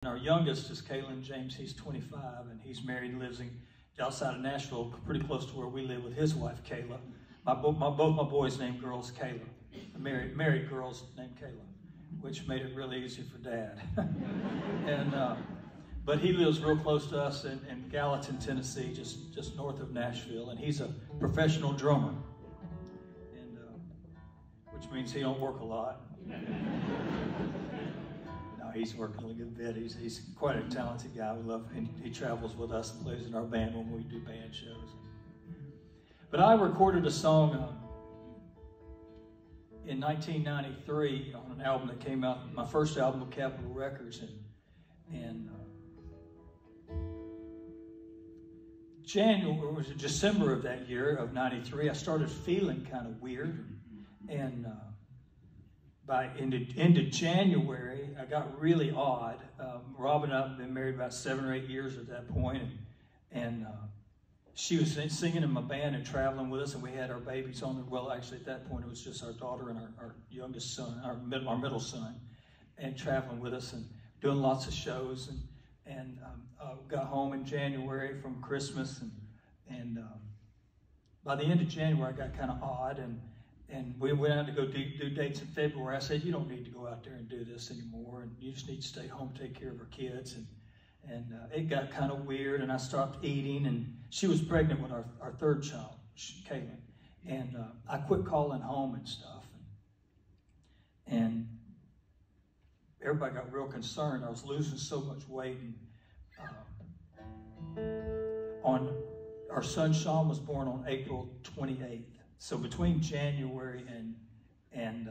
Our youngest is Kaylin James. He's 25, and he's married and lives outside of Nashville, pretty close to where we live, with his wife, Kayla. Both my boys named girls Kayla. Married girls named Kayla, which made it really easy for Dad. But he lives real close to us in Gallatin, Tennessee, just north of Nashville, and he's a professional drummer, and which means he don't work a lot. He's working a good bit. He's quite a talented guy. We love him. He travels with us and plays in our band when we do band shows. But I recorded a song in 1993 on an album that came out, my first album with Capitol Records, and January, it was December of that year of '93. I started feeling kind of weird, and by into January, I got really odd. Rob and I had been married about 7 or 8 years at that point, and she was singing in my band and traveling with us, and we had our babies on there. Well, actually, at that point, it was just our daughter and our youngest son, our middle son, and traveling with us and doing lots of shows. And got home in January from Christmas, and by the end of January, I got kind of odd, and we went out to go do dates in February. I said, you don't need to go out there and do this anymore, and you just need to stay home, take care of our kids. And it got kind of weird, and I stopped eating, and she was pregnant with our third child, Kaylin. And I quit calling home and stuff. And everybody got real concerned. I was losing so much weight. And our son Sean was born on April 28th. So between January and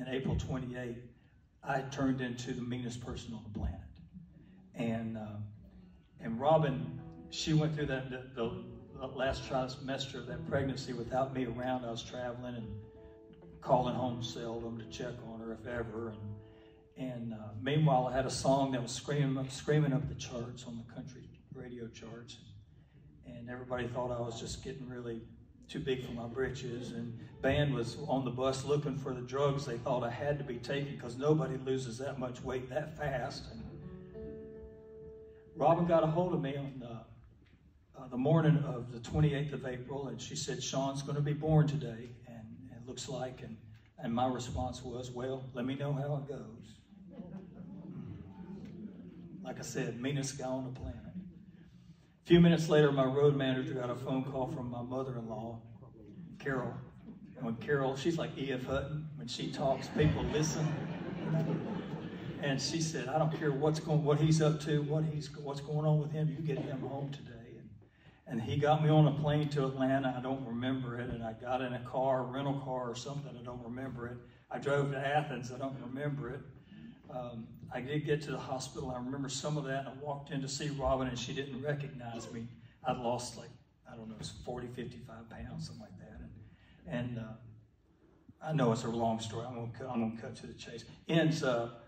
April 28th, I turned into the meanest person on the planet. And Robin, she went through the last trimester of that pregnancy without me around. I was traveling and calling home seldom to check on her, if ever. And meanwhile, I had a song that was screaming up the charts, on the country radio charts. And everybody thought I was just getting really too big for my britches, and band was on the bus looking for the drugs they thought I had to be taking, because nobody loses that much weight that fast. And Robin got a hold of me on the morning of the 28th of April, and she said, Sean's going to be born today, and it looks like, and my response was, well, let me know how it goes. Like I said, meanest guy on the planet. A few minutes later, my road manager got a phone call from my mother-in-law, Carol. And when Carol, she's like E.F. Hutton. When she talks, people listen. And she said, I don't care what he's up to, what's going on with him. You get him home today. And he got me on a plane to Atlanta. I don't remember it. And I got in a rental car or something. I don't remember it. I drove to Athens. I don't remember it. I did get to the hospital. I remember some of that. And I walked in to see Robin, and she didn't recognize me. I'd lost, like, I don't know, 40, 55 pounds, something like that. And I know it's a long story. I'm going to cut to the chase. Ends up,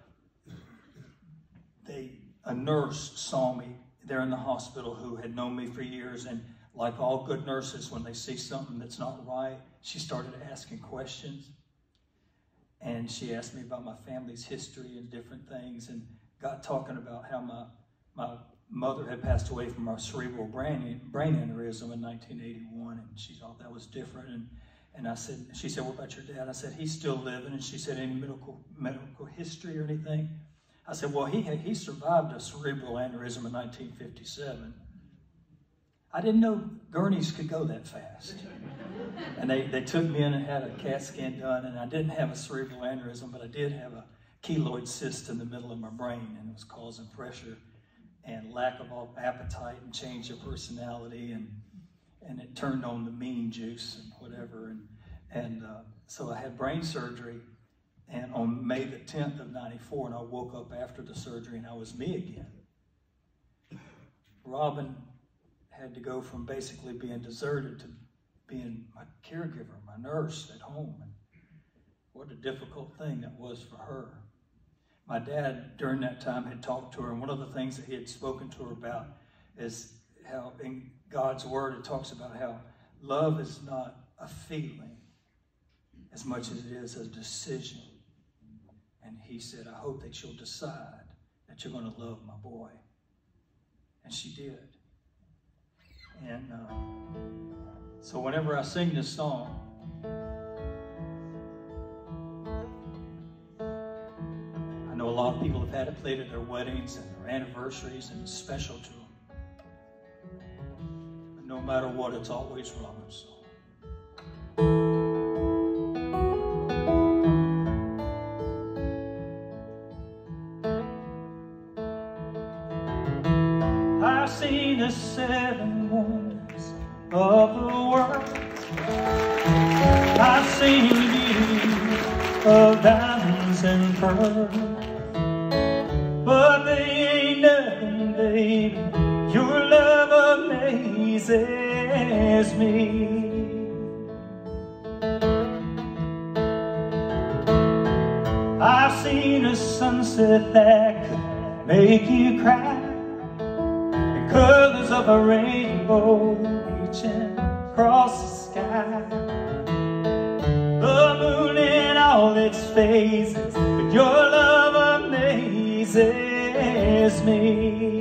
a nurse saw me there in the hospital who had known me for years. And like all good nurses, when they see something that's not right, she started asking questions. And she asked me about my family's history and different things, and got talking about how my mother had passed away from a cerebral brain aneurysm in 1981, and she thought that was different. And she said, what about your dad? I said, he's still living. And she said, any medical history or anything? I said, well, he survived a cerebral aneurysm in 1957. I didn't know gurneys could go that fast. And they took me in and had a CAT scan done, and I didn't have a cerebral aneurysm, but I did have a keloid cyst in the middle of my brain, and it was causing pressure and lack of appetite and change of personality, and it turned on the mean juice and whatever. And so I had brain surgery, and on May the 10th of '94, and I woke up after the surgery, and I was me again. Robin had to go from basically being deserted to being my caregiver, my nurse at home. And what a difficult thing that was for her. My dad, during that time, had talked to her, and one of the things that he had spoken to her about is how in God's Word it talks about how love is not a feeling as much as it is a decision. And he said, I hope that you'll decide that you're going to love my boy. And she did. And so whenever I sing this song, I know a lot of people have had it played at their weddings and their anniversaries, and it's special to them. But no matter what, it's always Robin's song. I've seen the 7 wonders of the world. I've seen the beauty of diamonds and pearls, but they ain't nothing, baby. Your love amazes me. I've seen a sunset that could make you cry, colors of a rainbow reaching across the sky, the moon in all its phases, but your love amazes me.